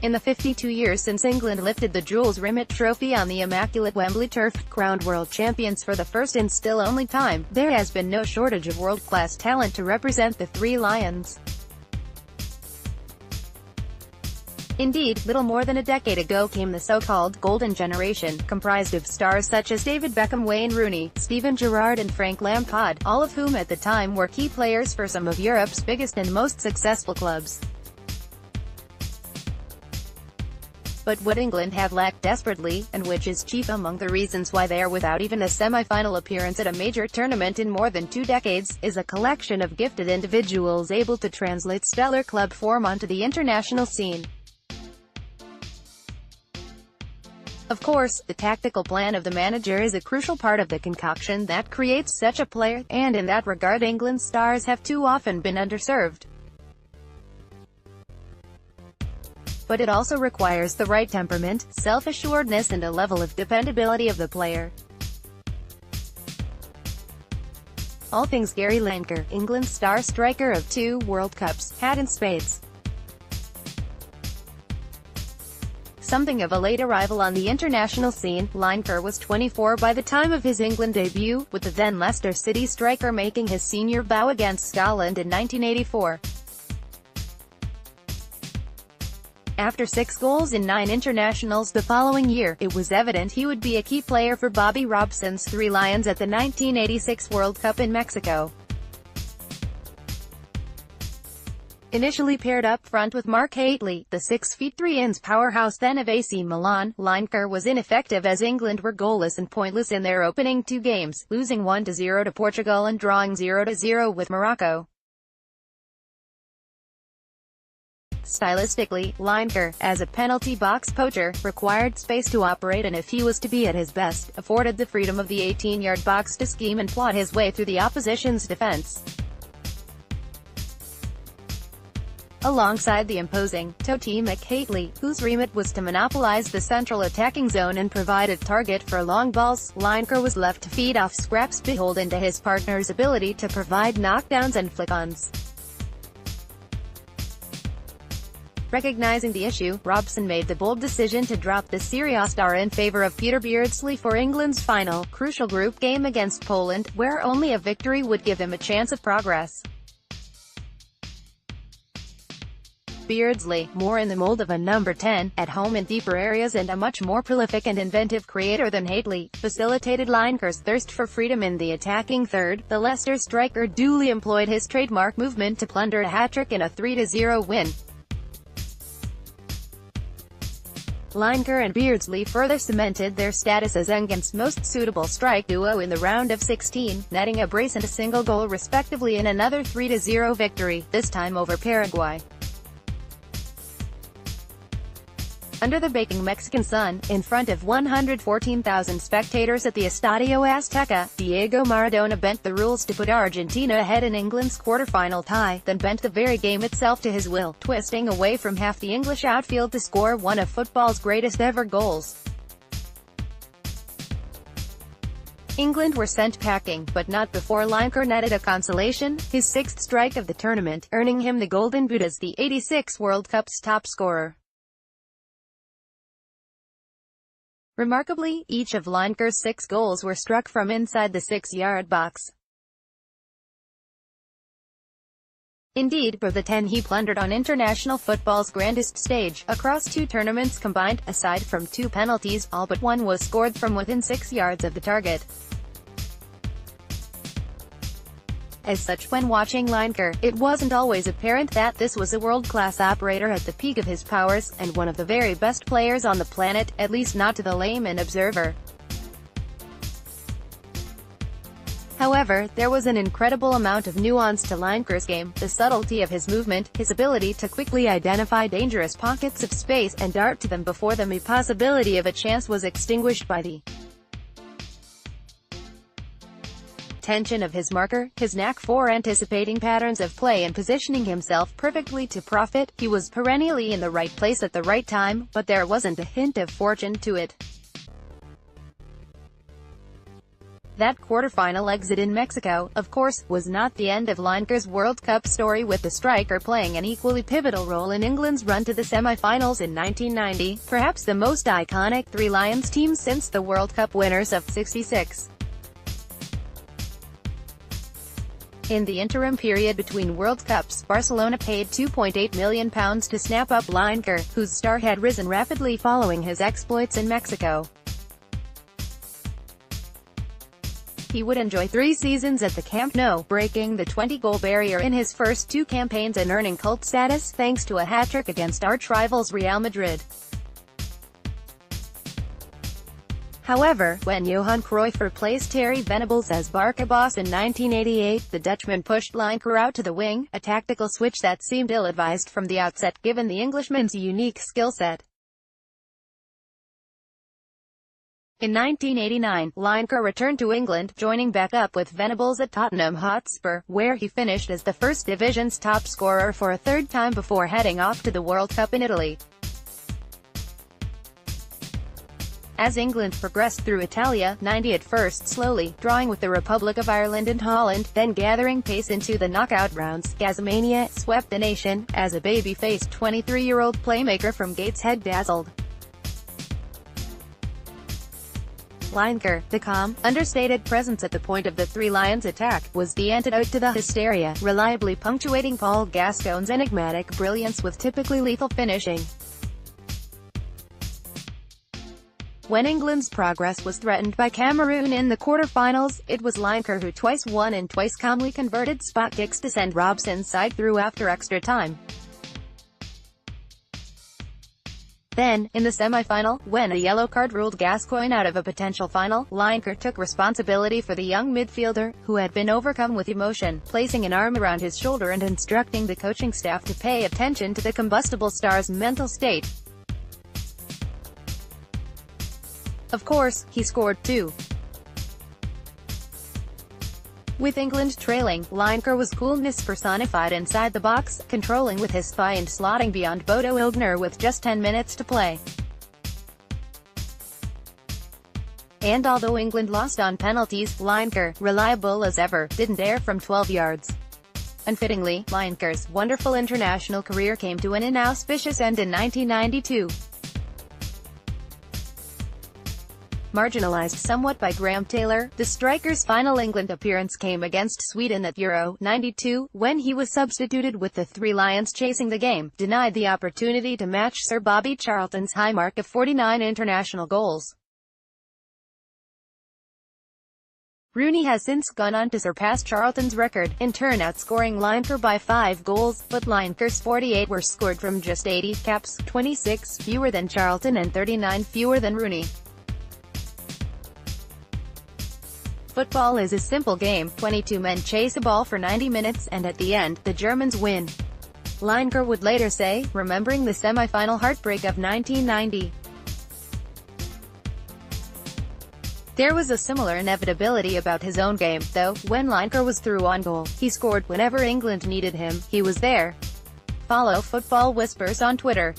In the 52 years since England lifted the Jules Rimet trophy on the immaculate Wembley turf, crowned world champions for the first and still only time, there has been no shortage of world-class talent to represent the Three Lions. Indeed, little more than a decade ago came the so-called Golden Generation, comprised of stars such as David Beckham Wayne Rooney, Gerrard and Frank Lampard, all of whom at the time were key players for some of Europe's biggest and most successful clubs. But what England have lacked desperately, and which is chief among the reasons why they are without even a semi-final appearance at a major tournament in more than 2 decades, is a collection of gifted individuals able to translate stellar club form onto the international scene. Of course, the tactical plan of the manager is a crucial part of the concoction that creates such a player, and in that regard England's stars have too often been underserved. But it also requires the right temperament, self-assuredness and a level of dependability of the player. All things Gary Lineker, England's star striker of 2 World Cups, had in spades. Something of a late arrival on the international scene, Lineker was 24 by the time of his England debut, with the then Leicester City striker making his senior bow against Scotland in 1984. After 6 goals in 9 internationals the following year, it was evident he would be a key player for Bobby Robson's Three Lions at the 1986 World Cup in Mexico. Initially paired up front with Mark Hateley, the 6'3" powerhouse then of AC Milan, Lineker was ineffective as England were goalless and pointless in their opening 2 games, losing 1-0 to Portugal and drawing 0-0 with Morocco. Stylistically, Lineker, as a penalty box poacher, required space to operate and if he was to be at his best, afforded the freedom of the 18-yard box to scheme and plot his way through the opposition's defense. Alongside the imposing, totemic Hateley, whose remit was to monopolize the central attacking zone and provide a target for long balls, Lineker was left to feed off scraps beholden to his partner's ability to provide knockdowns and flick-ons. Recognizing the issue, Robson made the bold decision to drop the Serie A star in favor of Peter Beardsley for England's final, crucial group game against Poland, where only a victory would give him a chance of progress. Beardsley, more in the mold of a number 10, at home in deeper areas and a much more prolific and inventive creator than Hateley, facilitated Lineker's thirst for freedom in the attacking third. The Leicester striker duly employed his trademark movement to plunder a hat-trick in a 3-0 win. Lineker and Beardsley further cemented their status as England's most suitable strike duo in the round of 16, netting a brace and a single goal respectively in another 3-0 victory, this time over Paraguay. Under the baking Mexican sun, in front of 114,000 spectators at the Estadio Azteca, Diego Maradona bent the rules to put Argentina ahead in England's quarter-final tie, then bent the very game itself to his will, twisting away from half the English outfield to score one of football's greatest ever goals. England were sent packing, but not before Lineker netted a consolation, his 6th strike of the tournament, earning him the Golden Boot as the '86 World Cup's top scorer. Remarkably, each of Lineker's 6 goals were struck from inside the 6-yard box. Indeed, for the 10 he plundered on international football's grandest stage, across 2 tournaments combined, aside from 2 penalties, all but one was scored from within 6 yards of the target. As such, when watching Lineker, it wasn't always apparent that this was a world-class operator at the peak of his powers, and one of the very best players on the planet, at least not to the layman observer. However, there was an incredible amount of nuance to Lineker's game, the subtlety of his movement, his ability to quickly identify dangerous pockets of space, and dart to them before the possibility of a chance was extinguished by the tension of his marker, his knack for anticipating patterns of play and positioning himself perfectly to profit. He was perennially in the right place at the right time, but there wasn't a hint of fortune to it. That quarter-final exit in Mexico, of course, was not the end of Lineker's World Cup story, with the striker playing an equally pivotal role in England's run to the semi-finals in 1990, perhaps the most iconic Three Lions team since the World Cup winners of '66. In the interim period between World Cups, Barcelona paid £2.8 million to snap up Lineker, whose star had risen rapidly following his exploits in Mexico. He would enjoy 3 seasons at the Camp Nou, breaking the 20-goal barrier in his first 2 campaigns and earning cult status thanks to a hat-trick against arch-rivals Real Madrid. However, when Johan Cruyff replaced Terry Venables as Barca boss in 1988, the Dutchman pushed Lineker out to the wing, a tactical switch that seemed ill-advised from the outset given the Englishman's unique skill set. In 1989, Lineker returned to England, joining back up with Venables at Tottenham Hotspur, where he finished as the First Division's top scorer for a third time before heading off to the World Cup in Italy. As England progressed through Italia, 90 at first slowly, drawing with the Republic of Ireland and Holland, then gathering pace into the knockout rounds, Gazmania swept the nation, as a baby-faced 23-year-old playmaker from Gateshead dazzled. Lineker, the calm, understated presence at the point of the Three Lions attack, was the antidote to the hysteria, reliably punctuating Paul Gascoigne's enigmatic brilliance with typically lethal finishing. When England's progress was threatened by Cameroon in the quarter-finals, it was Lineker who twice won and twice calmly converted spot kicks to send Robson's side through after extra time. Then, in the semi-final, when a yellow card ruled Gascoigne out of a potential final, Lineker took responsibility for the young midfielder, who had been overcome with emotion, placing an arm around his shoulder and instructing the coaching staff to pay attention to the combustible star's mental state. Of course, he scored too. With England trailing, Lineker was coolness personified inside the box, controlling with his thigh and slotting beyond Bodo Illgner with just 10 minutes to play. And although England lost on penalties, Lineker, reliable as ever, didn't dare from 12 yards. Unfittingly, Lineker's wonderful international career came to an inauspicious end in 1992. Marginalised somewhat by Graham Taylor, the striker's final England appearance came against Sweden at Euro '92, when he was substituted with the Three Lions chasing the game, denied the opportunity to match Sir Bobby Charlton's high mark of 49 international goals. Rooney has since gone on to surpass Charlton's record, in turn outscoring Lineker by 5 goals, but Lineker's 48 were scored from just 80 caps, 26 fewer than Charlton and 39 fewer than Rooney. Football is a simple game. 22 men chase a ball for 90 minutes, and at the end, the Germans win. Lineker would later say, remembering the semi-final heartbreak of 1990. There was a similar inevitability about his own game, though. When Lineker was through on goal, he scored. Whenever England needed him, he was there. Follow Football Whispers on Twitter.